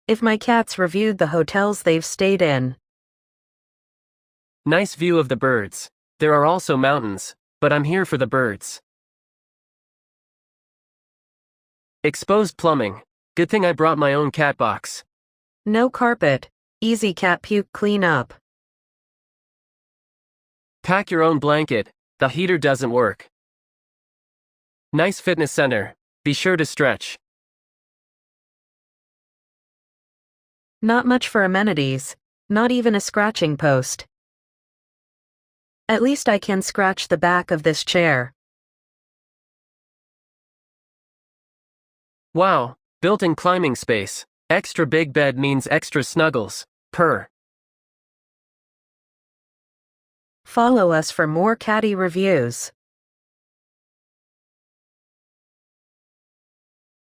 if my cats reviewed the hotels they've stayed in. Nice view of the birds. There are also mountains, but I'm here for the birds. Exposed plumbing. Good thing I brought my own cat box. No carpet. Easy cat puke clean up. Pack your own blanket. The heater doesn't work. Nice fitness center. Be sure to stretch. Not much for amenities. Not even a scratching post. At least I can scratch the back of this chair. Wow, built-in climbing space. Extra big bed means extra snuggles. Purr. Follow us for more catty reviews.